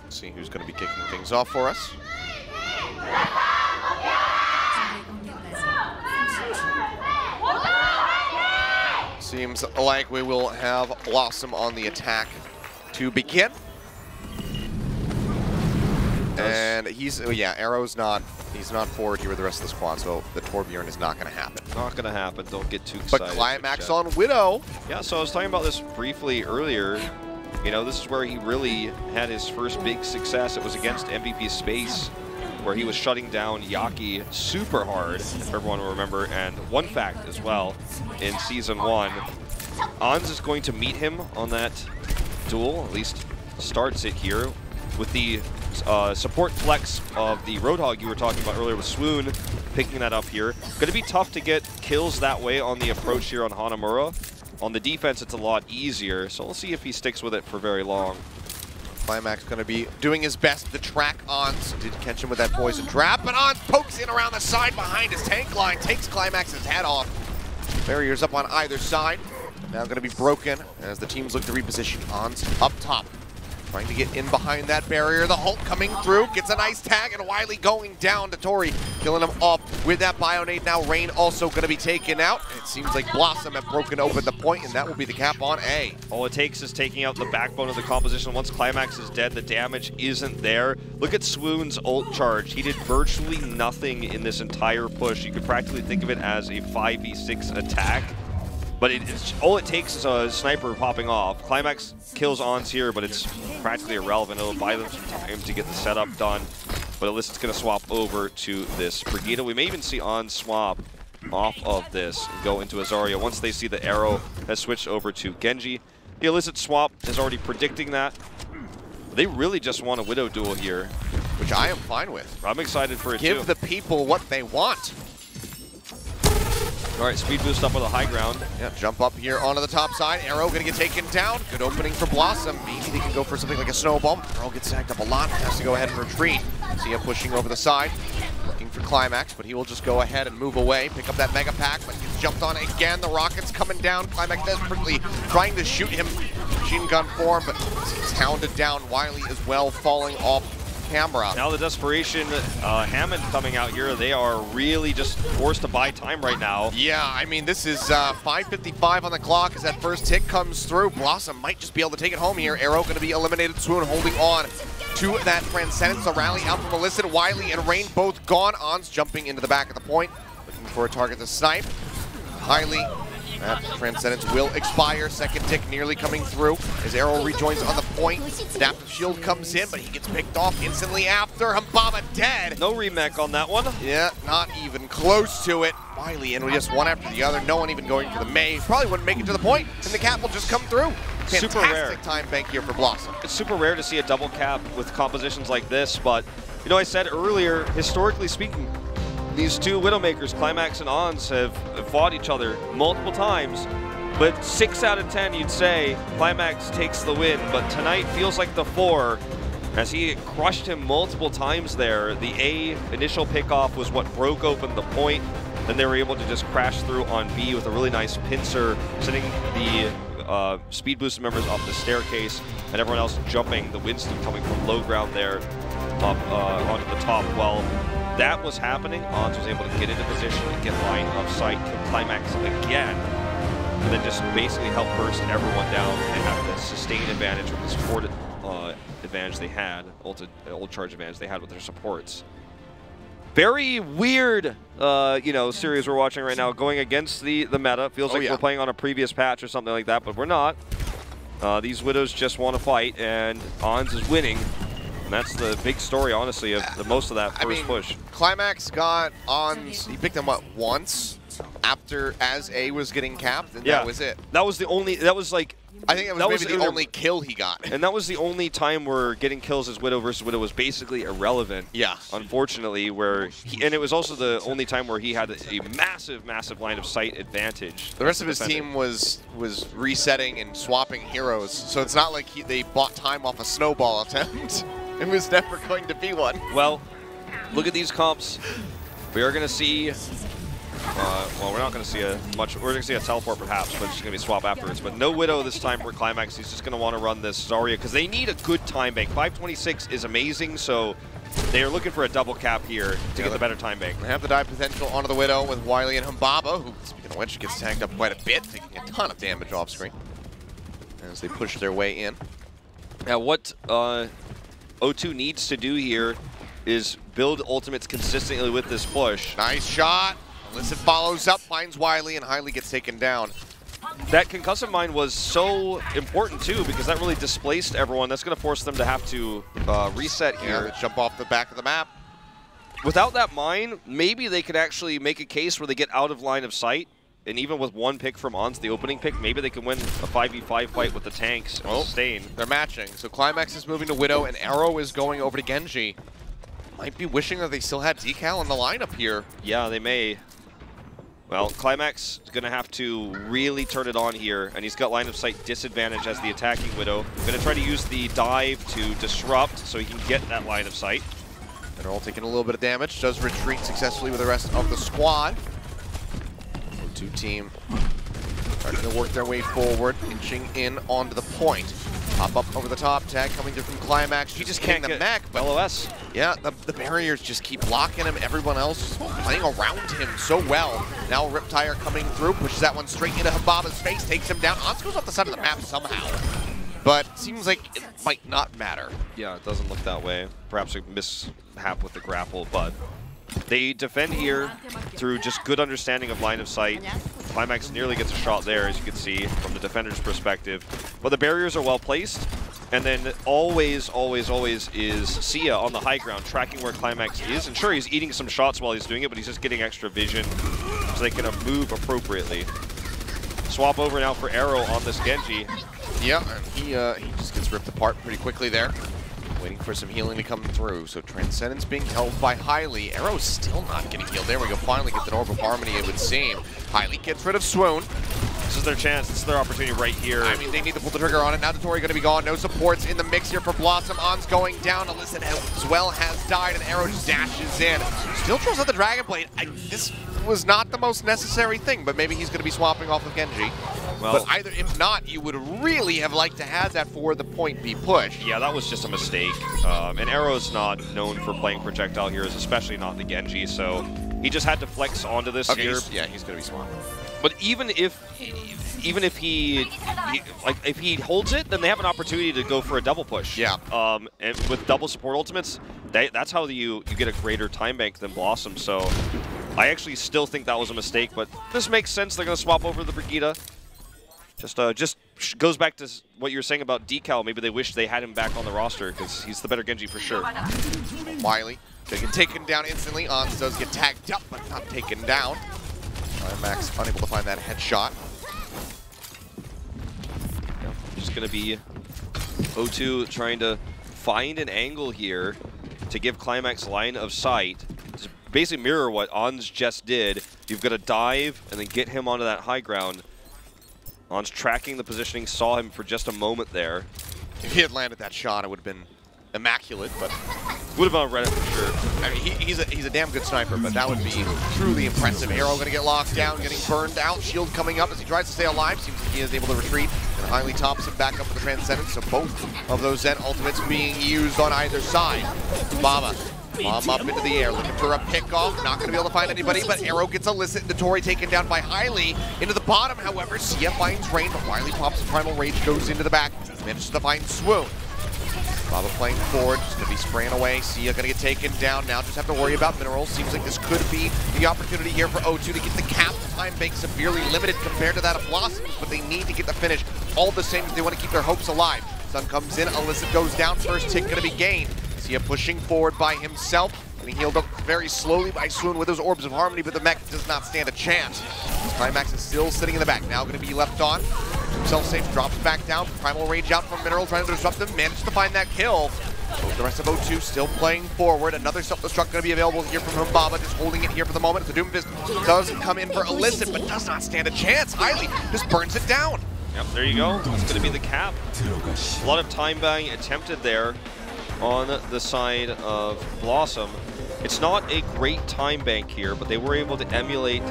Let's see who's going to be kicking things off for us. Seems like we will have BlossoM on the attack to begin. And he's, yeah, Arrow's not, he's not forward here with the rest of the squad, so the Torbjorn is not going to happen. Not going to happen. Don't get too excited. But Climax on Widow. Yeah, so I was talking about this briefly earlier. You know, this is where he really had his first big success. It was against MVP Space, where he was shutting down Yaki super hard, if everyone will remember. And one fact as well, in Season 1, Ons is going to meet him on that duel, at least starts it here, with the support flex of the Roadhog you were talking about earlier with Swoon, picking that up here. Going to be tough to get kills that way on the approach here on Hanamura. On the defense, it's a lot easier, so we'll see if he sticks with it for very long. Climax going to be doing his best to track Ons. Did catch him with that poison trap, but Ons pokes in around the side behind his tank line, takes Climax's head off. Barriers up on either side. Now going to be broken as the teams look to reposition. Ons up top, trying to get in behind that barrier. The Hulk coming through, gets a nice tag, and Wiley going down to Tori, killing him off with that Bionade. Now Rain also going to be taken out. It seems like BlossoM have broken open the point, and that will be the cap on A. All it takes is taking out the backbone of the composition. Once Climax is dead, the damage isn't there. Look at Swoon's ult charge. He did virtually nothing in this entire push. You could practically think of it as a 5v6 attack. But all it takes is a sniper popping off. Climax kills Ons here, but it's practically irrelevant. It'll buy them some time to get the setup done. But at least it's going to swap over to this Brigida. We may even see Ons swap off of this and go into Azaria once they see the arrow has switched over to Genji. The illicit swap is already predicting that. They really just want a Widow duel here, which I am fine with. I'm excited for it too. Give the people what they want. All right, speed boost up on the high ground. Yeah, jump up here onto the top side. Arrow gonna get taken down. Good opening for BlossoM. Maybe they can go for something like a snow bump. Arrow gets sacked up a lot. Has to go ahead and retreat. See him pushing over the side, looking for Climax, but he will just go ahead and move away. Pick up that mega pack, but gets jumped on again. The rocket's coming down. Climax desperately trying to shoot him. Machine gun form, but he's hounded down. Wiley as well, falling off camera. Now the desperation, Hammond coming out here. They are really just forced to buy time right now. Yeah, I mean, this is 5:55 on the clock as that first hit comes through. BlossoM might just be able to take it home here. Arrow going to be eliminated. Swoon holding on to that Transcendence. A rally out from Illicit. Wiley and Rain both gone. Ons jumping into the back of the point, looking for a target to snipe. Highly. That Transcendence will expire. Second tick nearly coming through as Arrow rejoins on the point. Adaptive shield comes in, but he gets picked off instantly after. Humbaba dead. No remake on that one. Yeah, not even close to it. Wiley and just one after the other. No one even going for the May. Probably wouldn't make it to the point, and the cap will just come through. Fantastic super rare time bank here for BlossoM. It's super rare to see a double cap with compositions like this, but you know, I said earlier, historically speaking, these two Widowmakers, Climax and Ons, have fought each other multiple times, but 6 out of 10 you'd say Climax takes the win, but tonight feels like the 4 as he crushed him multiple times there. The A initial pickoff was what broke open the point, then they were able to just crash through on B with a really nice pincer, sending the speed boost members up the staircase and everyone else jumping, the Winston coming from low ground there up onto the top. Well, that was happening. Ons was able to get into position and get line of sight, kill Climax again, and then just basically help burst everyone down and have the sustained advantage with the support advantage they had, ult charge advantage they had with their supports. Very weird, you know, series we're watching right now, going against the meta. Feels like we're playing on a previous patch or something like that, but we're not. These Widows just want to fight, and Ons is winning. And that's the big story, honestly, of most of that first push. Climax got Ons, he picked him up once after as A was getting capped, and that was it. That was the only, that was like, I think that was maybe the only kill he got. And that was the only time where getting kills as Widow versus Widow was basically irrelevant. Yeah. Unfortunately, where and it was also the only time where he had a massive, massive line of sight advantage. The rest of his team was resetting and swapping heroes, so it's not like they bought time off a snowball attempt. It was never going to be one. Well, look at these comps. We are going to see Well, we're not going to see a much. We're going to see a teleport perhaps, but it's going to be a swap afterwards. But no Widow this time for Climax. He's just going to want to run this Zarya because they need a good time bank. 526 is amazing, so they are looking for a double cap here to get the better time bank. They have the dive potential onto the Widow with Wily and Humbaba, who, speaking of which, gets tanked up quite a bit, taking a ton of damage off screen as they push their way in. Now, what O2 needs to do here is build ultimates consistently with this push. Nice shot. Illicit follows up, finds Wily, and Highly gets taken down. That concussive mine was so important too because that really displaced everyone. That's going to force them to have to reset here. Yeah, jump off the back of the map. Without that mine, maybe they could actually make a case where they get out of line of sight. And even with one pick from Ons, the opening pick, maybe they can win a 5v5 fight with the tanks and sustain. They're matching. So Climax is moving to Widow, and Arrow is going over to Genji. Might be wishing that they still had Decal in the lineup here. Yeah, they may. Well, Climax is going to have to really turn it on here, and he's got line of sight disadvantage as the attacking Widow. Going to try to use the dive to disrupt so he can get that line of sight. They're all taking a little bit of damage. Does retreat successfully with the rest of the squad. O2 team starting to work their way forward, inching in onto the point. Pop up over the top, tag coming through from Climax. He just can't get mech, but LOS. Yeah, the barriers just keep blocking him. Everyone else just playing around him so well. Now Riptire coming through, pushes that one straight into Hababa's face, takes him down. Ons goes off the side of the map somehow, but it seems like it might not matter. Yeah, it doesn't look that way. Perhaps a mishap with the grapple, but they defend here through just good understanding of line of sight. Climax nearly gets a shot there, as you can see, from the defender's perspective. But the barriers are well placed. And then always, always, always is Sia on the high ground, tracking where Climax is. And sure, he's eating some shots while he's doing it, but he's just getting extra vision so they can move appropriately. Swap over now for Arrow on this Genji. Yeah, and he just gets ripped apart pretty quickly there. Waiting for some healing to come through. So Transcendence being held by Highly. Arrow's still not getting healed. There we go. Finally gets an Orb of Harmony, it would seem. Highly gets rid of Swoon. This is their chance. This is their opportunity right here. I mean, they need to pull the trigger on it. Now Dottore going to be gone. No supports in the mix here for BlossoM. On's going down. Illicit as well has died, and Arrow just dashes in. Still throws out the Dragon Blade. This was not the most necessary thing, but maybe he's going to be swapping off of Genji. Well, but either, if not, you would really have liked to have that for the point be pushed. Yeah, that was just a mistake. And Arrow's not known for playing projectile heroes, especially not the Genji, so he just had to flex onto this here. Yeah, he's going to be swapping. But even if he holds it, then they have an opportunity to go for a double push. Yeah. And with double support ultimates, that's how you get a greater time bank than BlossoM. So I actually still think that was a mistake, but this makes sense. They're going to swap over the Brigitte. Just goes back to what you were saying about Decal. Maybe they wish they had him back on the roster because he's the better Genji for sure. Wily, they get taken down instantly. Ons does get tagged up, but not taken down. Max unable to find that headshot. Just going to be O2 trying to find an angle here to give Climax line of sight. Just basically mirror what Ons just did. You've got to dive and then get him onto that high ground. On's tracking the positioning, saw him for just a moment there. If he had landed that shot, it would have been immaculate, but would have been on Reddit for sure. I mean, he's a damn good sniper, but that would be truly impressive. Arrow going to get locked down, getting burned out. Shield coming up as he tries to stay alive. Seems like he is able to retreat, and Highly tops him back up with the Transcendence. So both of those Zen ultimates being used on either side. Bomb up into the air, looking for a pick-off. Not going to be able to find anybody, but Arrow gets Illicit. Dottore taken down by Highly. Into the bottom, however, Sia finds Rain, but Wily pops the Primal Rage, goes into the back. Manages to find Swoon. Baba playing forward, just going to be spraying away. Sia going to get taken down. Now just have to worry about minerals. Seems like this could be the opportunity here for O2 to get the cap. The time bank severely limited compared to that of BlossoM, but they need to get the finish all the same if they want to keep their hopes alive. Sun comes in, Illicit goes down. First hit going to be gained. Sia pushing forward by himself, getting healed up very slowly by Swoon with those Orbs of Harmony, but the mech does not stand a chance. Climax is still sitting in the back, now going to be left on. Himself safe, drops back down. Primal Rage out from Mineral, trying to disrupt him, managed to find that kill. The rest of O2 still playing forward. Another self-destruct going to be available here from Humbaba, just holding it here for the moment. The Doomfist does come in for Illicit, but does not stand a chance. Highly just burns it down. Yep, there you go. It's going to be the cap. A lot of time buying attempted there on the side of BlossoM. It's not a great time bank here, but they were able to emulate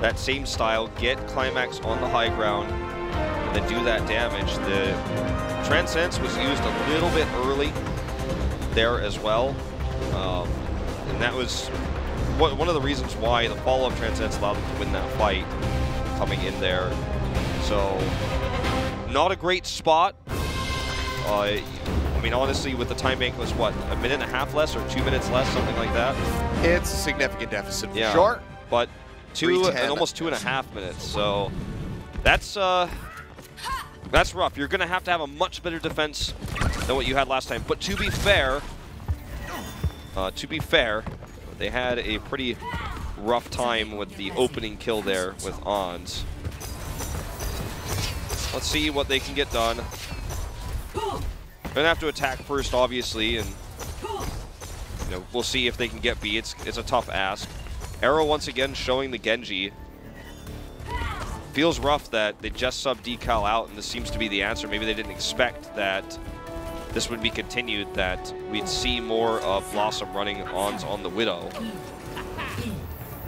that same style, get Climax on the high ground, and then do that damage. The Transcendence was used a little bit early there as well, and that was one of the reasons why the follow-up Transcendence allowed them to win that fight, coming in there. So, not a great spot. I mean, honestly, with the time bank was what, a minute and a half less or 2 minutes less, something like that? It's a significant deficit for yeah, sure. But almost 2.5 minutes, so that's rough. You're gonna have to have a much better defense than what you had last time. But to be fair, they had a pretty rough time with the opening kill there with Ons. Let's see what they can get done. They're gonna have to attack first, obviously, and we'll see if they can get B. It's a tough ask. Arrow once again showing the Genji. Feels rough that they just sub decal out, and this seems to be the answer. Maybe they didn't expect that this would be continued, that we'd see more of BlossoM running Ons on the Widow.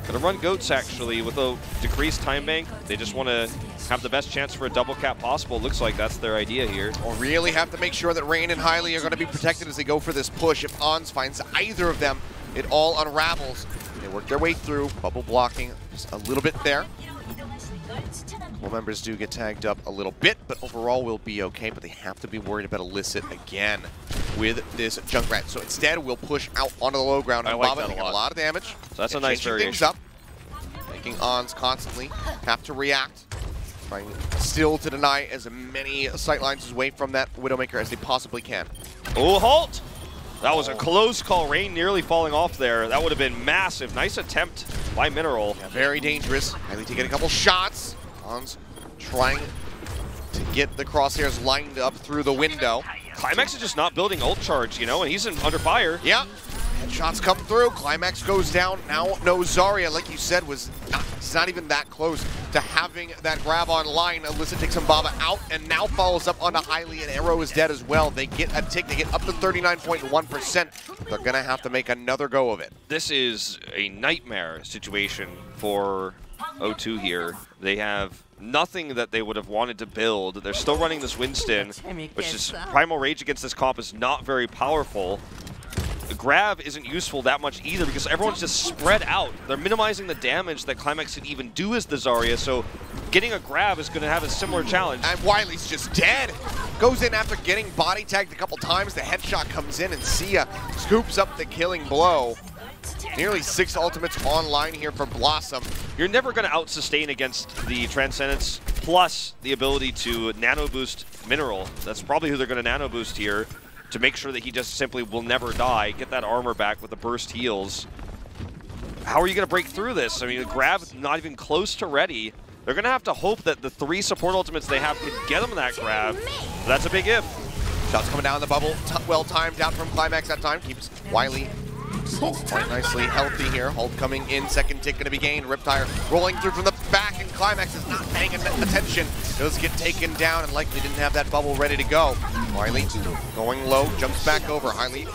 Gonna run Goats, actually, with a decreased time bank. They just want to have the best chance for a double cap possible. Looks like that's their idea here. Or really have to make sure that Rain and Highly are going to be protected as they go for this push. If Ons finds either of them, it all unravels. They work their way through, bubble blocking just a little bit there. Well, members do get tagged up a little bit, but overall we'll be okay. But they have to be worried about Illicit again with this Junkrat. So instead, we'll push out onto the low ground. I And like Baba that taking a a lot of damage. So that's a nice variation. Things up, making Ons constantly have to react, trying still to deny as many sightlines away from that Widowmaker as they possibly can. Oh, halt! That was a close call. Rain nearly falling off there. That would have been massive. Nice attempt by Mineral. Yeah, very dangerous. Highly taking a couple shots. Ons trying to get the crosshairs lined up through the window. Climax is just not building ult charge, and he's under fire. Yeah. Headshots come through. Climax goes down. Now no Zarya, like you said, he's not even that close to having that grab on line. Illicit takes Baba out and now follows up onto Highly, and Arrow is dead as well. They get a tick. They get up to 39.1%. They're going to have to make another go of it. This is a nightmare situation for O2 here. They have nothing that they would have wanted to build. They're still running this Winston, which is Primal Rage against this comp is not very powerful. Grav isn't useful that much either because everyone's just spread out. They're minimizing the damage that Climax can even do as the Zarya, so getting a grab is going to have a similar challenge. And Wiley's just dead. Goes in after getting body tagged a couple times. The headshot comes in and Sia scoops up the killing blow. Nearly 6 ultimates online here for BlossoM. You're never going to out-sustain against the Transcendence, plus the ability to nano-boost Mineral. That's probably who they're going to nano-boost here, to make sure that he just simply will never die, get that armor back with the burst heals. How are you going to break through this? I mean, the grab not even close to ready. They're going to have to hope that the 3 support ultimates they have can get them that grab. That's a big if. Shots coming down in the bubble. Well timed out from Climax that time. Keeps Wiley quite nicely healthy here. Hold coming in. Second tick going to be gained. Riptire rolling through from the back, and Climax is not paying attention. Does get taken down and likely didn't have that bubble ready to go. Wiley going low, jumps back over. Highly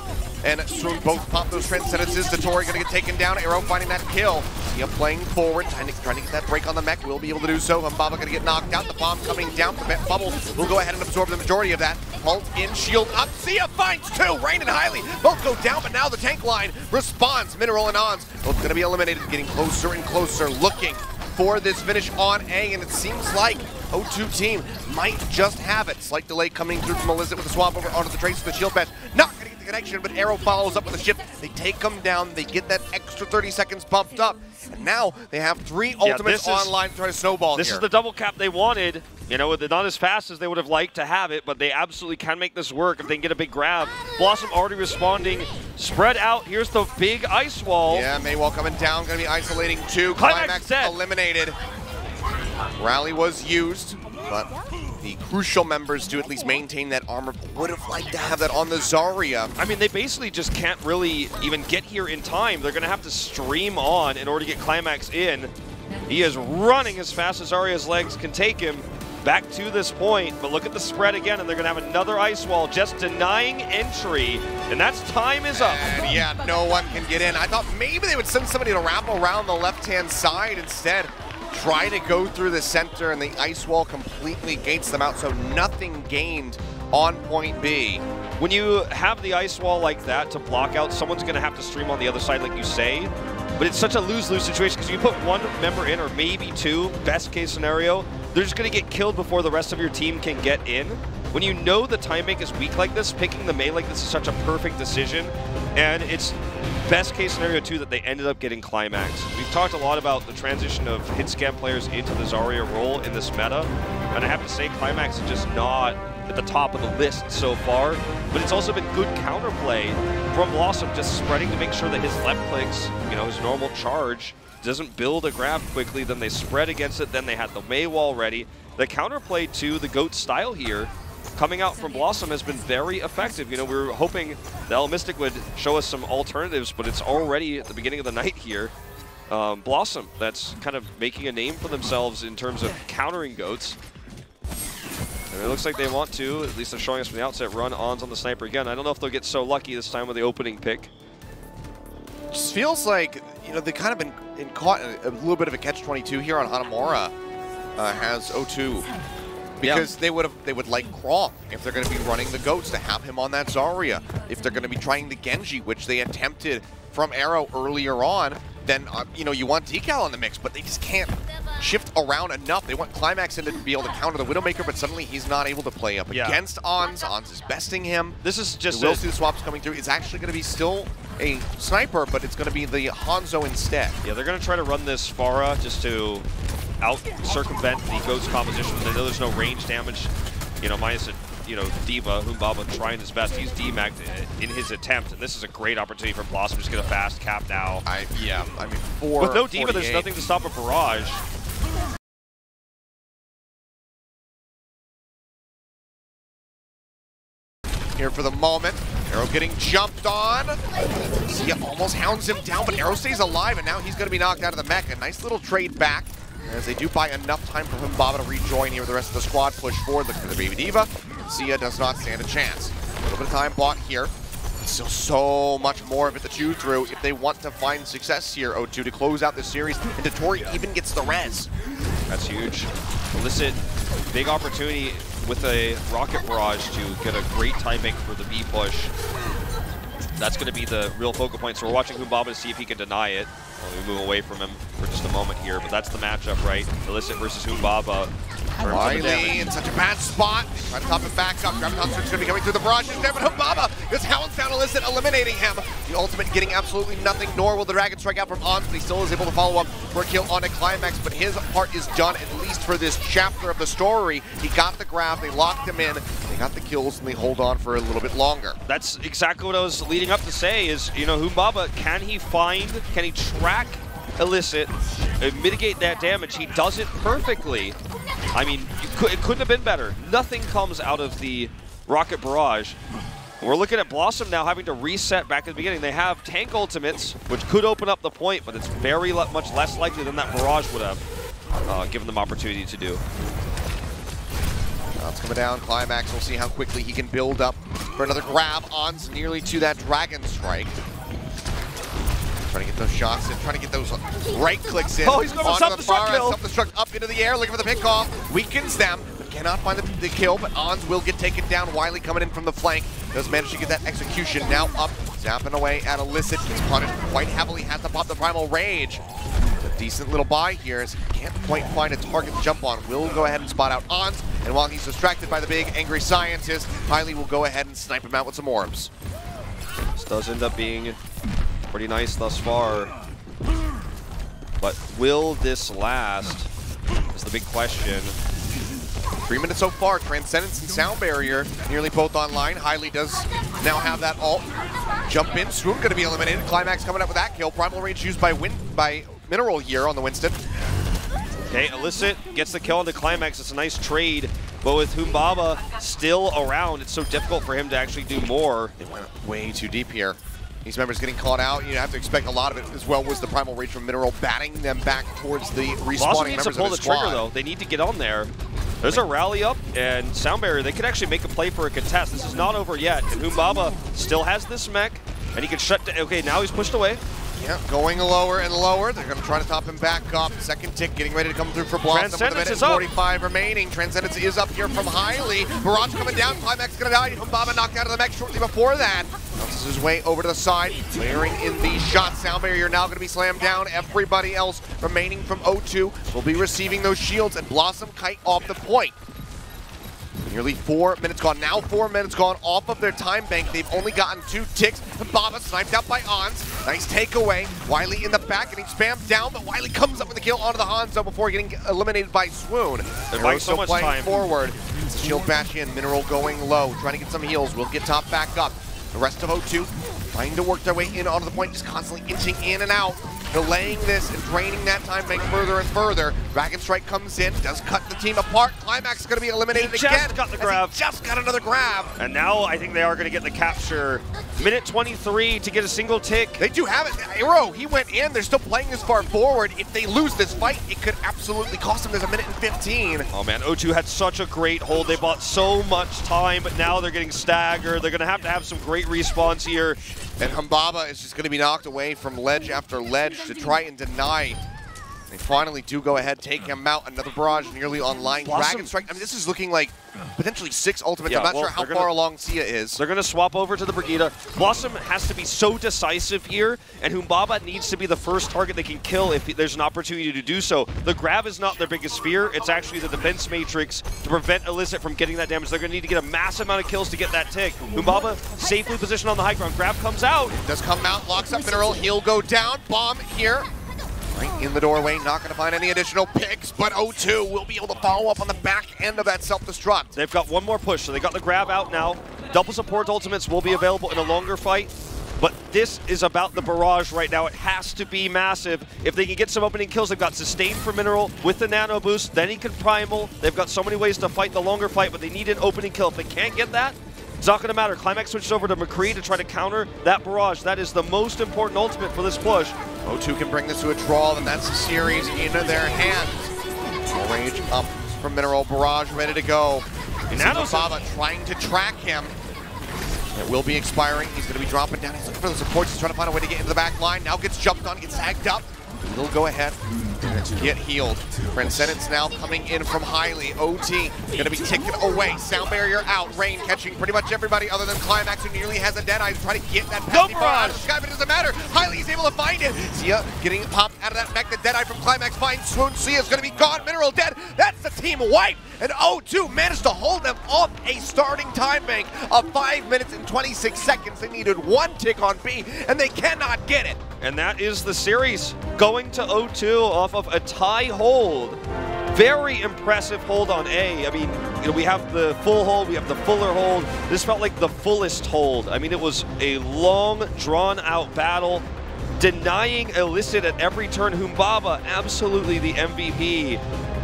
and soon both pop those Transcendences. Satori going to get taken down. Arrow finding that kill. Sia playing forward, trying to get that break on the mech. Will be able to do so. Baba going to get knocked out. The bomb coming down. The bubble will go ahead and absorb the majority of that. Ult in, shield up. Sia finds 2. Rain and Highly both go down, but now the tank line responds. Mineral and Ons both going to be eliminated. Getting closer and closer, looking for this finish on A, and it seems like O2 team might just have it. Slight delay coming through from Illicit with a swap over onto the Trace with the shield patch. Not going to get the connection, but Arrow follows up with a shift. They take them down. They get that extra 30 seconds bumped up. And now they have 3 ultimates online to try to snowball This here. is the double cap they wanted. Not as fast as they would have liked to have it, but they absolutely can make this work if they can get a big grab. BlossoM already responding. Spread out. Here's the big ice wall. Yeah, Maywall coming down. Going to be isolating 2. Climax eliminated. Rally was used, but the crucial members do at least maintain that armor. Would have liked to have that on the Zarya. I mean, they basically just can't really even get here in time. They're going to have to stream on in order to get Climax in. He is running as fast as Zarya's legs can take him. back to this point, but look at the spread again, and they're going to have another ice wall just denying entry, and that's time is up. And yeah, no one can get in. I thought maybe they would send somebody to wrap around the left-hand side instead. Try to go through the center, and the ice wall completely gates them out, so nothing gained on point B. When you have the ice wall like that to block out, someone's going to have to stream on the other side like you say, but it's such a lose-lose situation because you put one member in or maybe two, best case scenario, they're just going to get killed before the rest of your team can get in. When you know the time bank is weak like this, picking the main like this is such a perfect decision, and it's best case scenario too that they ended up getting Climax. We've talked a lot about the transition of hit scan players into the Zarya role in this meta, and I have to say Climax is just not at the top of the list so far, but it's also been good counterplay from BlossoM, just spreading to make sure that his left clicks, you know, his normal charge doesn't build a grab quickly, then they spread against it, then they had the Mei wall ready. The counterplay to the GOAT style here coming out from BlossoM has been very effective. You know, we were hoping the El Mystic would show us some alternatives, but it's already at the beginning of the night here. BlossoM, that's kind of making a name for themselves in terms of countering GOATs. And it looks like they want to, at least they're showing us from the outset, run ons on the sniper again. I don't know if they'll get so lucky this time with the opening pick. Just feels like, you know, they've kind of been caught in a little bit of a catch-22 here on Hanamura. Has O2. Because they would like Kronk if they're going to be running the GOATs to have him on that Zarya. If they're going to be trying the Genji, which they attempted from Arrow earlier on, then you know, you want Decal on the mix, but they just can't shift around enough. They want Climax in to be able to counter the Widowmaker, but suddenly he's not able to play up against Ons. Ons is besting him. This is just the Will see the swaps coming through. It's actually going to be still a sniper, but it's going to be the Hanzo instead. Yeah, they're going to try to run this Pharah just to out-circumvent the GOAT's composition. They know there's no range damage, you know, minus a, you know, Diva, Humbaba trying his best. He's demagged in his attempt, and this is a great opportunity for BlossoM. Just get a fast cap now. Yeah, I mean, with no Diva, there's nothing to stop a barrage. Here for the moment. Arrow getting jumped on. Zia almost hounds him down, but Arrow stays alive, and now he's going to be knocked out of the mech. A nice little trade back, as they do buy enough time for Humbaba to rejoin here with the rest of the squad. Push forward, looking for the Baby Diva. Zia does not stand a chance. A little bit of time bought here. Still so much more of it to chew through if they want to find success here, O2, to close out this series. And Tori even gets the res. That's huge. Illicit, big opportunity with a Rocket Barrage to get a great timing for the B push. That's going to be the real focal point. So we're watching Humbaba to see if he can deny it. Well, we move away from him for just a moment here, but that's the matchup, right? Illicit versus Humbaba. Riley in such a bad spot. Try to top it back up. Graviton's going to be coming through the barrage there, but Humbaba is hounds down Illicit, eliminating him. The ultimate getting absolutely nothing, nor will the Dragon strike out from Ons, but he still is able to follow up for a kill on a Climax, but his part is done, at least for this chapter of the story. He got the grab, they locked him in, they got the kills, and they hold on for a little bit longer. That's exactly what I was leading up to say is, you know, Humbaba, can he track Illicit, mitigate that damage? He does it perfectly. I mean, it couldn't have been better. Nothing comes out of the Rocket Barrage. We're looking at BlossoM now having to reset back at the beginning. They have tank ultimates, which could open up the point, but it's very much less likely than that Barrage would have given them opportunity to do. It's coming down. Climax, we'll see how quickly he can build up for another grab. On's nearly to that Dragon Strike. Trying to get those shots in, trying to get those right clicks in. Oh, he's going for self-destruct kill. Self-destruct up into the air, looking for the pick-off. Weakens them, but cannot find the kill, but Ons will get taken down. Wiley coming in from the flank. Does manage to get that execution. Now up, zapping away at Illicit. Gets punished quite heavily, has to pop the Primal Rage. A decent little buy here, as he can't quite find a target to jump on. Will go ahead and spot out Ons, and while he's distracted by the big angry scientist, Wiley will go ahead and snipe him out with some orbs. This does end up being pretty nice thus far, but will this last is the big question. 3 minutes so far. Transcendence and Sound Barrier nearly both online. Hiley does now have that ult. Jump in, Swoon going to be eliminated. Climax coming up with that kill. Primal Rage used by Mineral here on the Winston. Okay, Illicit gets the kill on the Climax. It's a nice trade, but with Humbaba still around, it's so difficult for him to actually do more. It went way too deep here. These members getting caught out. You have to expect a lot of it, as well was the Primal Rage from Mineral, batting them back towards the respawning BlossoM needs members to pull of the his squad. trigger, though. They need to get on there. There's a rally up, and Sound Barrier, they could actually make a play for a contest. This is not over yet, and Humbaba still has this mech, and he can shut down. Okay, now he's pushed away. Yeah, going lower and lower. They're going to try to top him back up. Second tick getting ready to come through for BlossoM with a minute and 45 remaining. Transcendence is up here from Highly. Barrage coming down. Climax going to die. Humbaba knocked out of the mech shortly before that. Bounces his way over to the side, layering in these shots. Sound Barrier now going to be slammed down. Everybody else remaining from O2 will be receiving those shields, and BlossoM kite off the point. Nearly 4 minutes gone. Now 4 minutes gone off of their time bank. They've only gotten 2 ticks. Humbaba sniped out by Ons. Nice takeaway. Wiley in the back getting spammed down, but Wiley comes up with a kill onto the Hanzo before getting eliminated by Swoon. They're so much playing time forward. Shield bash in. Mineral going low. Trying to get some heals. Will get top back up. The rest of O2 trying to work their way in onto the point, just constantly inching in and out, delaying this and draining that time bank further and further. Dragon Strike comes in, does cut the team apart. Climax is going to be eliminated again. Just got the grab. Just got another grab. And now I think they are going to get the capture. Minute 23 to get a single tick. They do have it. Arrow, he went in. They're still playing this far forward. If they lose this fight, it could absolutely cost them. There's a minute and 15. Oh man, O2 had such a great hold. They bought so much time, but now they're getting staggered. They're going to have some great respawns here. And Humbaba is just going to be knocked away from ledge after ledge to try and deny. They finally do go ahead, take him out. Another barrage nearly online. Dragon Strike. I mean, this is looking like potentially 6 ultimates. Yeah, I'm not sure how far along Sia is. They're going to swap over to the Brigida. BlossoM has to be so decisive here, and Humbaba needs to be the first target they can kill if there's an opportunity to do so. The grab is not their biggest fear. It's actually the defense matrix to prevent Illicit from getting that damage. They're going to need to get a massive amount of kills to get that tick. Humbaba safely positioned on the high ground. Grab comes out. Does come out, locks up Mineral. He'll go down. Bomb here. Right in the doorway, not going to find any additional picks, but O2 will be able to follow up on the back end of that self-destruct. They've got one more push, so they got the grab out now. Double support ultimates will be available in a longer fight, but this is about the barrage right now. It has to be massive. If they can get some opening kills, they've got Sustain for Mineral with the nano boost, then he can Primal. They've got so many ways to fight the longer fight, but they need an opening kill. If they can't get that, it's not going to matter. Climax switches over to McCree to try to counter that barrage. That is the most important ultimate for this push. O2 can bring this to a draw, and that's the series into their hands. All rage up from Mineral. Barrage ready to go. Humbaba trying to track him. It will be expiring. He's going to be dropping down. He's looking for the supports. He's trying to find a way to get into the back line. Now gets jumped on, gets tagged up. He'll go ahead and get healed. Transcendence now coming in from Highly. OT going to be ticking away. Sound Barrier out. Rain catching pretty much everybody other than Climax, who nearly has a dead eye. Try to get that pasty barrage. Sky, but it doesn't matter. Highly is able to find it. Sia getting popped out of that mech. The dead eye from Climax finds Swoon. Sia's going to be gone. Mineral dead. That's the team wipe. And O2 managed to hold them off a starting time bank of 5 minutes and 26 seconds. They needed 1 tick on B, and they cannot get it. And that is the series going to O2 off of a tie hold. Very impressive hold on A. I mean, you know, we have the full hold, we have the fuller hold. This felt like the fullest hold. I mean, it was a long, drawn-out battle, denying Illicit at every turn. Humbaba, absolutely the MVP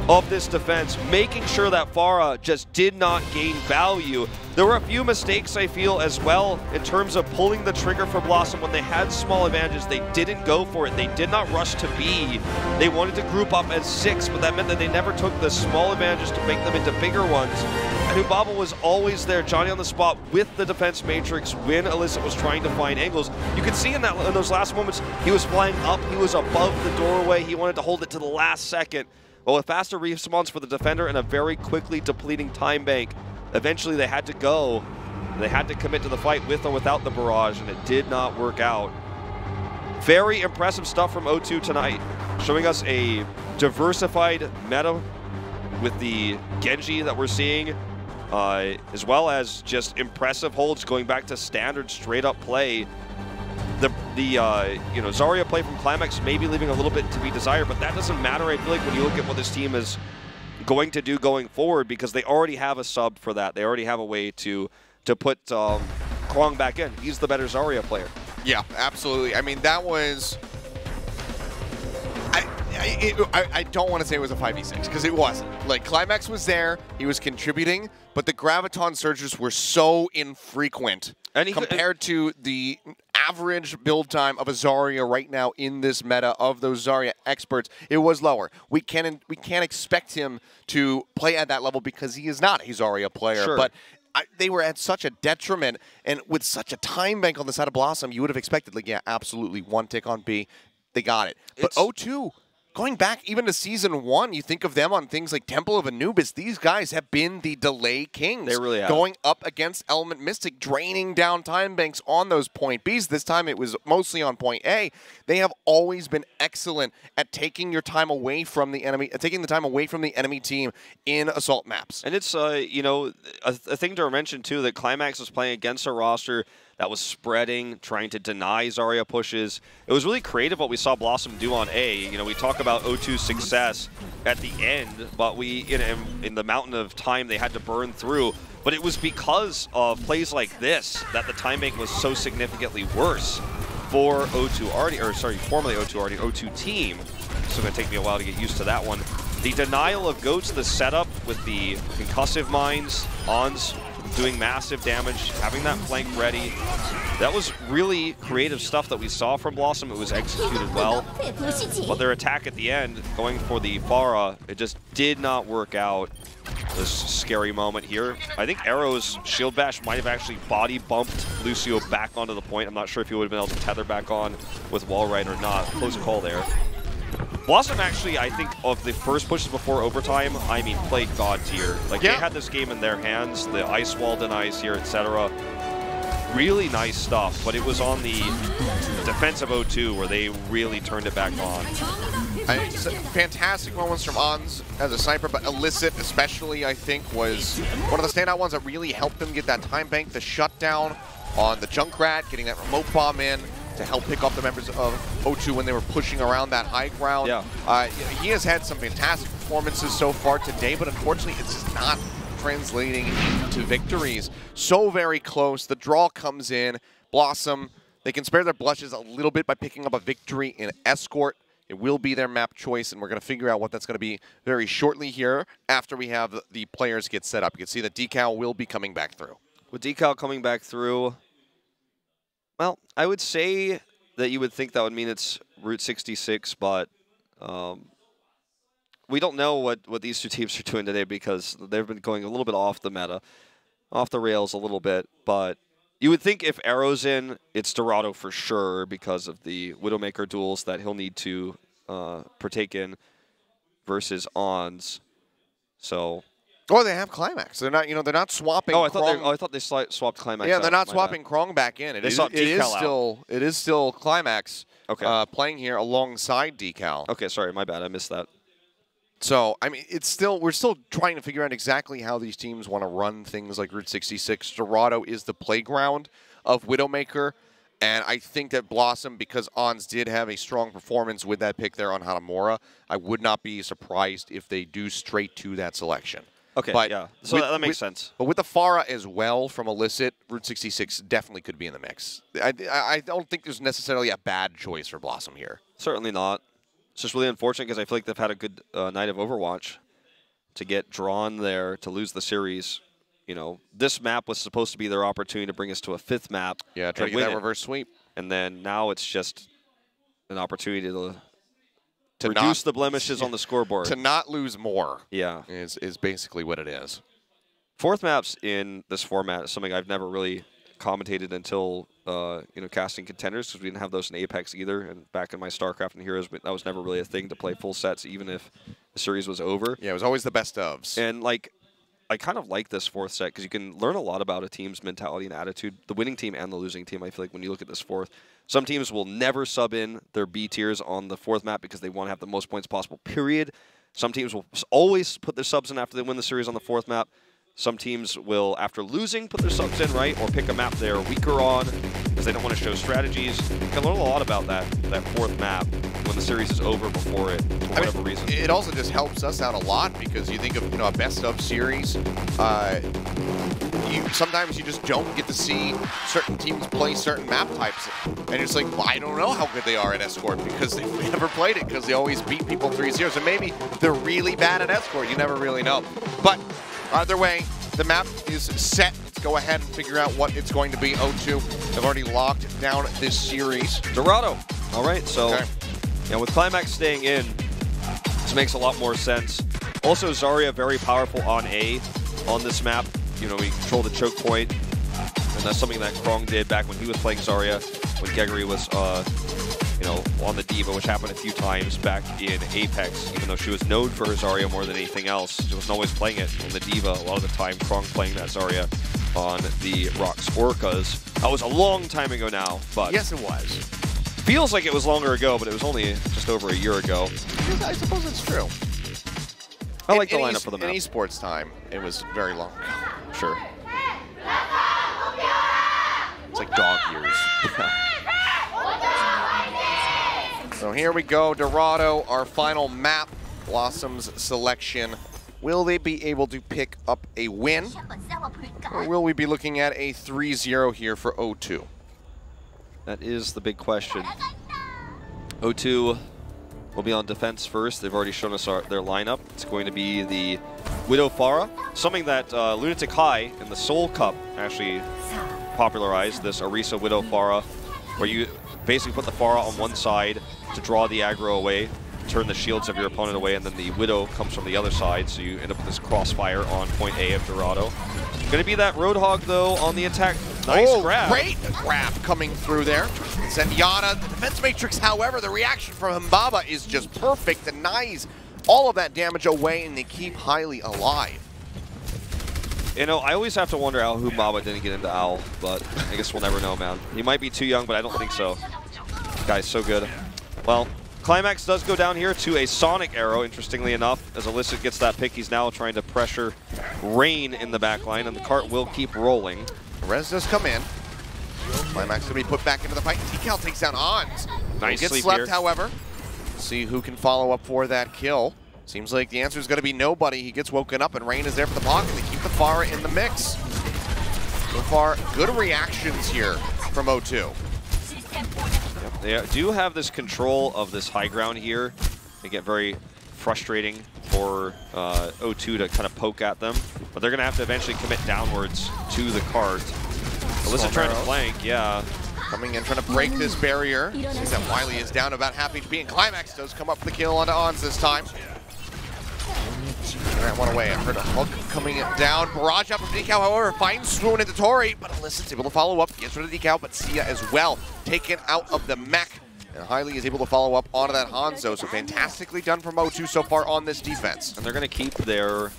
of this defense, making sure that Farah just did not gain value. There were a few mistakes, I feel, as well, in terms of pulling the trigger for BlossoM. When they had small advantages, they didn't go for it. They did not rush to B. They wanted to group up as 6, but that meant that they never took the small advantages to make them into bigger ones. And Humbaba was always there, Johnny on the spot with the defense matrix when Illicit was trying to find angles. You can see in those last moments, he was flying up, he was above the doorway, he wanted to hold it to the last second. But with faster respawns for the defender and a very quickly depleting time bank, eventually they had to go. They had to commit to the fight with or without the barrage, and it did not work out. Very impressive stuff from O2 tonight, showing us a diversified meta with the Genji that we're seeing, as well as just impressive holds going back to standard straight-up play. The Zarya play from Climax maybe leaving a little bit to be desired, but that doesn't matter, I feel like, when you look at what this team is going to do going forward, because they already have a sub for that. They already have a way to put Kwang back in. He's the better Zarya player. Yeah, absolutely. I mean, that was... I don't want to say it was a 5v6, because it wasn't. Like, Climax was there, he was contributing, but the Graviton surges were so infrequent compared to the average build time of a Zarya right now in this meta of those Zarya experts, it was lower. We can't expect him to play at that level because he is not a Zarya player. Sure. But they were at such a detriment, and with such a time bank on the side of BlossoM, you would have expected, like, yeah, absolutely, one tick on B. They got it. But O2, going back even to Season 1, you think of them on things like Temple of Anubis. These guys have been the delay kings. They really have. Going up against Element Mystic, draining down time banks on those point Bs. This time it was mostly on point A. They have always been excellent at taking your time away from the enemy, taking the time away from the enemy team in assault maps. And it's, you know, a thing to mention, too, that Climax was playing against a roster that was spreading, trying to deny Zarya pushes. It was really creative what we saw BlossoM do on A. You know, we talk about O2's success at the end, but in the mountain of time they had to burn through. But it was because of plays like this that the time bank was so significantly worse for O2 already, or sorry, formerly O2 already, O2 team. So it's going to take me a while to get used to that one. The denial of Goats, the setup with the concussive mines, Ons doing massive damage, having that flank ready. That was really creative stuff that we saw from BlossoM. It was executed well. But their attack at the end, going for the Pharah, it just did not work out. This scary moment here. I think Arrow's shield bash might have actually body bumped Lucio back onto the point. I'm not sure if he would have been able to tether back on with wall ride or not. Close call there. BlossoM actually, I think, of the first pushes before overtime, I mean, played God tier. Like, they had this game in their hands, the ice wall denies here, etc. Really nice stuff, but it was on the defensive O2 where they really turned it back on. Fantastic moments from Ons as a sniper, but Illicit especially, I think, was one of the standout ones that really helped them get that time bank, the shutdown on the Junkrat, getting that remote bomb in to help pick off the members of O2 when they were pushing around that high ground. Yeah. He has had some fantastic performances so far today, but unfortunately it's just not translating into victories. So very close. The draw comes in. BlossoM, they can spare their blushes a little bit by picking up a victory in Escort. It will be their map choice, and we're going to figure out what that's going to be very shortly here after we have the players get set up. You can see that Decal will be coming back through. With Decal coming back through, well, I would say that you would think that would mean it's Route 66, but we don't know what these two teams are doing today because they've been going a little bit off the meta, off the rails a little bit. But you would think if Arrow's in, it's Dorado for sure because of the Widowmaker duels that he'll need to partake in versus Ons. So. Oh, they have Climax. They're not, they're not swapping. Oh, I thought they swapped Climax. Yeah, they're not swapping Krong back in. It is still Climax. Okay. Playing here alongside Decal. Okay, sorry, my bad. I missed that. So I mean, we're still trying to figure out exactly how these teams want to run things like Route 66. Dorado is the playground of Widowmaker. And I think that BlossoM, because Ons did have a strong performance with that pick there on Hanamura, I would not be surprised if they do straight to that selection. Okay, but yeah. So that makes sense. But with the Pharah as well from Illicit, Route 66 definitely could be in the mix. I don't think there's necessarily a bad choice for BlossoM here. Certainly not. It's just really unfortunate because I feel like they've had a good night of Overwatch to get drawn there, to lose the series. You know, this map was supposed to be their opportunity to bring us to a 5th map. Yeah, try to get that reverse sweep. And then now it's just an opportunity to reduce the blemishes on the scoreboard. To not lose more. Yeah. Is basically what it is. 4th maps in this format is something I've never really commentated until, casting Contenders, because we didn't have those in Apex either. And back in my StarCraft and Heroes, that was never really a thing to play full sets, even if the series was over. Yeah, it was always the best ofs. And, like, I kind of like this 4th set because you can learn a lot about a team's mentality and attitude. The winning team and the losing team, I feel like when you look at this 4th, some teams will never sub in their B tiers on the 4th map because they want to have the most points possible, period. Some teams will always put their subs in after they win the series on the 4th map. Some teams will, after losing, put their subs in, right? Or pick a map they're weaker on because they don't want to show strategies. You can learn a lot about that 4th map when the series is over before it, for whatever reason. It also just helps us out a lot because you think of, a best of series. Sometimes you just don't get to see certain teams play certain map types. And it's like, well, I don't know how good they are at Escort because they've never played it because they always beat people 3-0. So maybe they're really bad at Escort. You never really know. But either way, the map is set. It's go ahead and figure out what it's going to be. O2 have already locked down this series. Dorado. All right, so Okay. yeah, with Climax staying in, this makes a lot more sense. Also, Zarya very powerful on A on this map. You know, we control the choke point, and that's something that Krong did back when he was playing Zarya, when Gregory was, you know, on the Diva, which happened a few times back in Apex, even though she was known for her Zarya more than anything else. She wasn't always playing it on the Diva. A lot of the time, Krong playing that Zarya on the Rocks Orcas. That was a long time ago now, but Yes, it was. feels like it was longer ago, but it was only just over a year ago. I suppose it's true. I like the In lineup for the map. In esports time, it was very long ago. Sure. It's like dog years. So here we go, Dorado, our final map. BlossoM's selection. Will they be able to pick up a win? Or will we be looking at a 3-0 here for O2? That is the big question. O2 will be on defense first. They've already shown us their lineup. It's going to be the Widow Pharah, something that Lunatic High in the Seoul Cup actually popularized, this Orisa Widow Pharah, where you basically put the Pharah on one side to draw the aggro away, turn the shields of your opponent away, and then the Widow comes from the other side, so you end up with this crossfire on point A of Dorado. Going to be that Roadhog, though, on the attack. Nice grab. Great grab coming through there. Zenyatta, the defense matrix, however, the reaction from Mbaba is just perfect. Denies all of that damage away, and they keep highly alive. You know, I always have to wonder how Mbaba didn't get into Owl, but I guess we'll never know, man. He might be too young, but I don't think so. Guy's so good. Well, Climax does go down here to a Sonic Arrow, interestingly enough. As Illicit gets that pick, he's now trying to pressure Rain in the back line, and the cart will keep rolling. Rez does come in. Climax going to be put back into the fight. Decal takes down Ons. Nice Gets sleep slept, here. however. See who can follow up for that kill. Seems like the answer is going to be nobody. He gets woken up, and Rain is there for the pocket. They keep the Pharah in the mix. So far, good reactions here from O2. They do have this control of this high ground here. They get very frustrating for O2 to kind of poke at them, but they're going to have to eventually commit downwards to the cart. Alyssa trying to flank, yeah. Coming in, trying to break this barrier. Seems that Wiley is down about half HP, and Climax does come up with the kill onto Ons this time. That one away. I heard a hook coming down. Barrage up from Decal, however, finds Swoon into Tori, but Illicit's able to follow up. Gets rid of Decal, but Sia as well, taken out of the mech. And Hailey is able to follow up onto that Hanzo, so fantastically done from O2 so far on this defense. And they're going to keep their,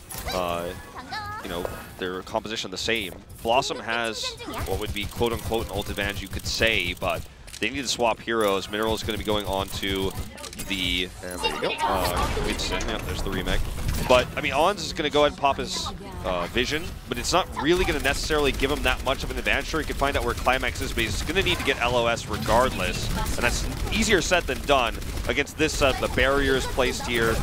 you know, their composition the same. BlossoM has what would be quote-unquote an ult advantage, you could say, but they need to swap heroes. Mineral is going to be going on to the And there you go. Winston. Yep, there's the remake. But, I mean, Ons is going to go ahead and pop his vision, but it's not really going to necessarily give him that much of an advantage. Sure, he can find out where Climax is, but he's going to need to get LOS regardless. And that's easier said than done against this set. The barriers placed here.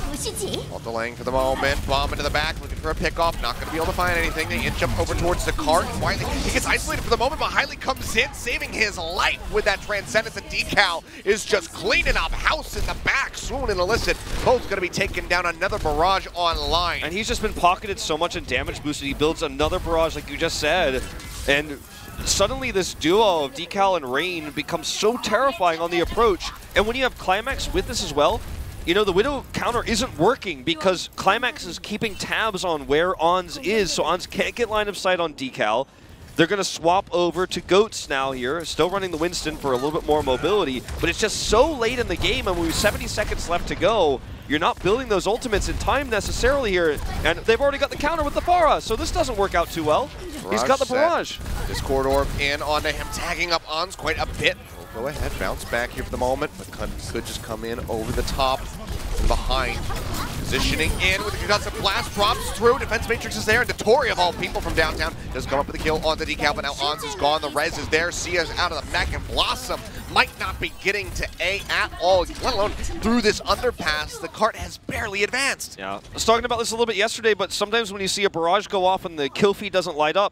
All delaying for the moment. Bomb into the back, looking for a pickoff. Not going to be able to find anything. They inch up over towards the cart. Wiley, he gets isolated for the moment, but Hailey comes in, saving his life with that Transcendence. And Decal is just cleaning up house in the back. Swoon and Illicit both going to be taking down. Another barrage online. And he's just been pocketed so much and damage boosted. He builds another barrage, like you just said. And suddenly this duo of Decal and Rain becomes so terrifying on the approach. And when you have Climax with this as well, you know, the Widow counter isn't working because Climax is keeping tabs on where Ons is, so Ons can't get line of sight on Decal. They're going to swap over to Goats now here, still running the Winston for a little bit more mobility, but it's just so late in the game, and with 70 seconds left to go, you're not building those ultimates in time necessarily here, and they've already got the counter with the Pharah, so this doesn't work out too well. He's got the barrage. Discord Orb in onto him, tagging up Ons quite a bit. We'll go ahead, bounce back here for the moment, but could just come in over the top and behind. Positioning in with the concussive blast, drops through, defense matrix is there, and Tori of all people from downtown does come up with the kill on the Decal, but now Ons is gone, the res is there, Sia's out of the mech, and BlossoM might not be getting to A at all, let alone through this underpass. The cart has barely advanced. Yeah, I was talking about this a little bit yesterday, but sometimes when you see a barrage go off and the kill feed doesn't light up,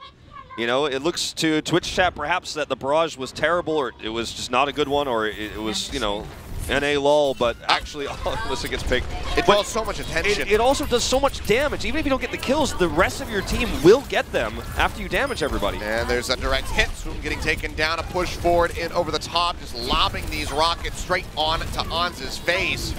you know, it looks to Twitch chat perhaps that the barrage was terrible, or it was just not a good one, or it was, you know, and a lull, but actually, Alyssa gets picked. It draws so much attention. It also does so much damage. Even if you don't get the kills, the rest of your team will get them after you damage everybody. And there's a direct hit. Swoon getting taken down, a push forward in over the top, just lobbing these rockets straight on to Ans's face.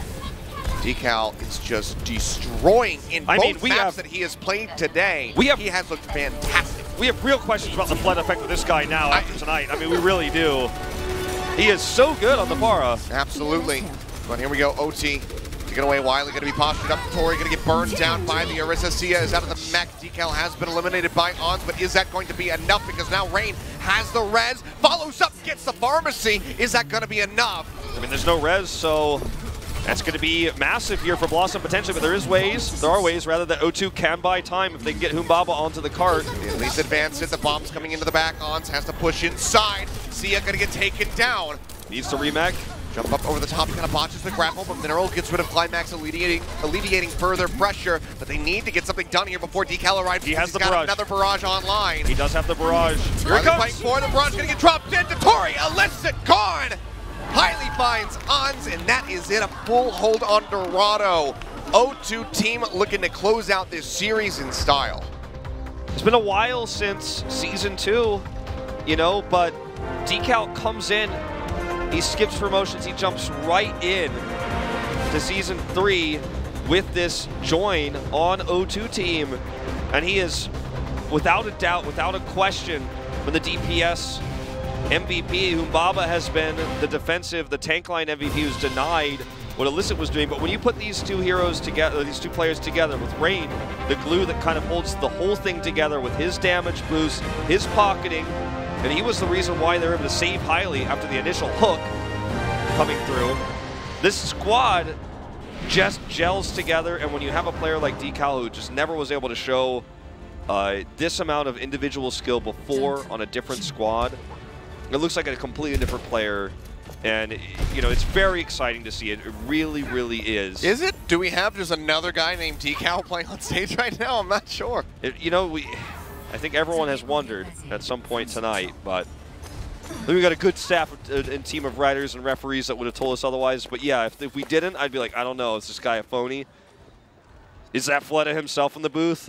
Decal is just destroying in both maps that he has played today. He has looked fantastic. We have real questions about the flood effect of this guy now after tonight. I mean, we really do. He is so good on the Pharah. Absolutely. But here we go, OT. Taking away Wiley, going to be postured up. Tori going to get burned down by the Orisa. Sia is out of the mech. Decal has been eliminated by Ons, but is that going to be enough? Because now Rain has the res, follows up, gets the pharmacy. Is that going to be enough? I mean, there's no res, so that's going to be massive here for BlossoM potentially, but there are ways rather that O2 can buy time if they can get Humbaba onto the cart. At least advanced it, the bomb's coming into the back. Ons has to push inside. Sia going to get taken down. Needs to remech. Jump up over the top, kind of botches the grapple, but Mineral gets rid of Climax, alleviating further pressure, but they need to get something done here before Decal arrives. He has the barrage. Another barrage online. He does have the barrage. Here it comes. For the barrage, going to get dropped into Tori. Illicit gone. Highly finds Ons, and that is it. A full hold on Dorado. O2 team looking to close out this series in style. It's been a while since Season 2, you know, but Decal comes in, he skips promotions, he jumps right in to Season 3 with this join on O2 team, and he is, without a doubt, without a question, when the DPS MVP, Humbaba has been the defensive, the tank line MVP who's denied what Illicit was doing. But when you put these two heroes together, these two players together with Rain, the glue that kind of holds the whole thing together with his damage boost, his pocketing, and he was the reason why they were able to save highly after the initial hook coming through. This squad just gels together, and when you have a player like Decal who just never was able to show this amount of individual skill before on a different squad, it looks like a completely different player, and you know, it's very exciting to see it. It really, really is. Is it? Do we have just another guy named Decal playing on stage right now? I'm not sure. You know, I think everyone has wondered at some point tonight, but we got a good staff and team of writers and referees that would have told us otherwise. But yeah, if we didn't, I'd be like, I don't know, is this guy a phony? Is that Fleta himself in the booth?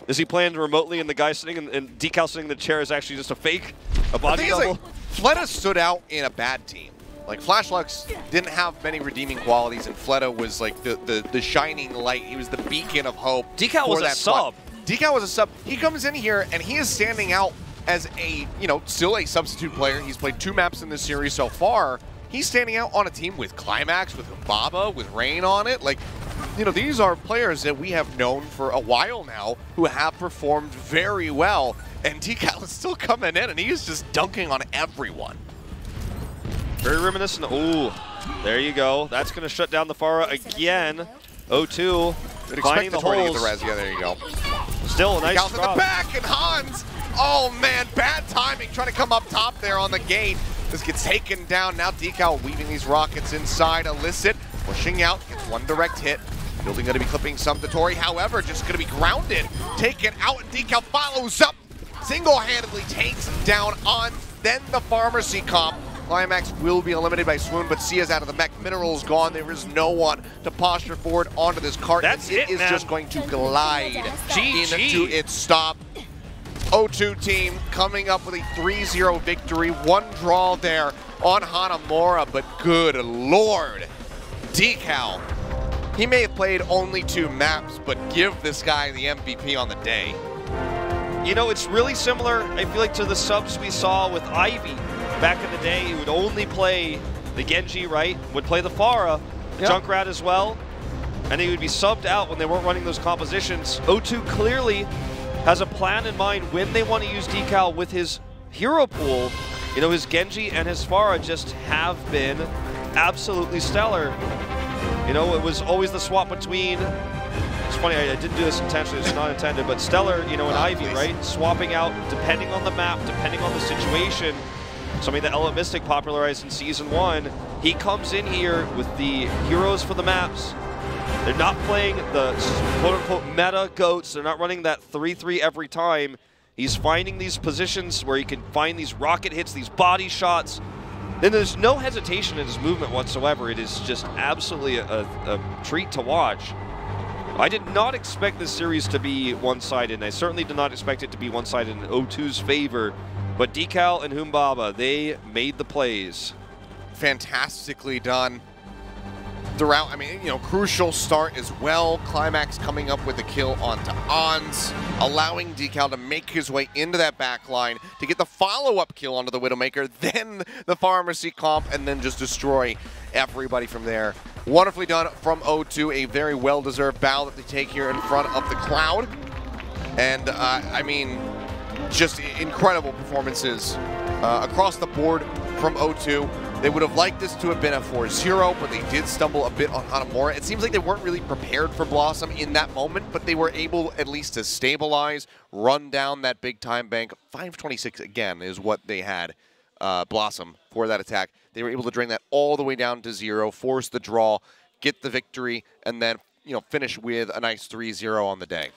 Is he playing remotely and the guy sitting and Decal sitting in the chair is actually just a fake? A body double? Like, Fleta stood out in a bad team. Like, Flashlux didn't have many redeeming qualities, and Fleta was like the shining light. He was the beacon of hope. Decal was a sub. Decal was a sub. He comes in here and he is standing out as a, you know, still a substitute player. He's played 2 maps in this series so far. He's standing out on a team with Climax, with Humbaba, with Rain on it. Like, you know, these are players that we have known for a while now who have performed very well. And Decal is still coming in, and he's just dunking on everyone. Very reminiscent. Ooh, there you go. That's going to shut down the Pharah again. O2 finding the holes. The res. Yeah, there you go. Still a nice Decal's in the back, and Hans. Oh man, bad timing. Trying to come up top there on the gate. This gets taken down. Now Decal weaving these rockets inside. Illicit pushing out, gets 1 direct hit. Building going to be clipping some to Tori. However, just going to be grounded. Taken out, and Decal follows up. Single-handedly takes down on then the pharmacy comp. Climax will be eliminated by Swoon, but Sia's out of the mech. Mineral's gone. There is no one to posture forward onto this cart. That's it, is just going to glide into its stop. O2 team coming up with a 3-0 victory. 1 draw there on Hanamura, but good lord. Decal, he may have played only 2 maps, but give this guy the MVP on the day. You know, it's really similar, I feel like, to the subs we saw with Ivy back in the day. He would only play the Genji, right? Would play the Pharah, the Junkrat as well, and he would be subbed out when they weren't running those compositions. O2 clearly has a plan in mind when they want to use Decal with his hero pool. You know, his Genji and his Pharah just have been absolutely stellar. You know, it was always the swap between, it's funny, I didn't do this intentionally, it's not intended, but Stellar, you know, and Ivy, right? Swapping out depending on the map, depending on the situation. Something that Element Mystic popularized in Season 1. He comes in here with the heroes for the maps. They're not playing the quote-unquote meta goats. They're not running that 3-3 every time. He's finding these positions where he can find these rocket hits, these body shots, then there's no hesitation in his movement whatsoever. It is just absolutely a treat to watch. I did not expect this series to be one-sided, and I certainly did not expect it to be one-sided in O2's favor. But Decal and Humbaba, they made the plays. Fantastically done throughout. I mean, you know, crucial start as well. Climax coming up with a kill onto Ons, allowing Decal to make his way into that back line to get the follow-up kill onto the Widowmaker, then the Pharmacy comp, and then just destroy everybody from there. Wonderfully done from O2, a very well-deserved bow that they take here in front of the crowd. And, I mean, just incredible performances across the board from O2. They would have liked this to have been a 4-0, but they did stumble a bit on Hanamura. It seems like they weren't really prepared for BlossoM in that moment, but they were able at least to stabilize, run down that big-time bank. 526 again is what they had, BlossoM, for that attack. They were able to drain that all the way down to 0, force the draw, get the victory, and then, you know, finish with a nice 3-0 on the day.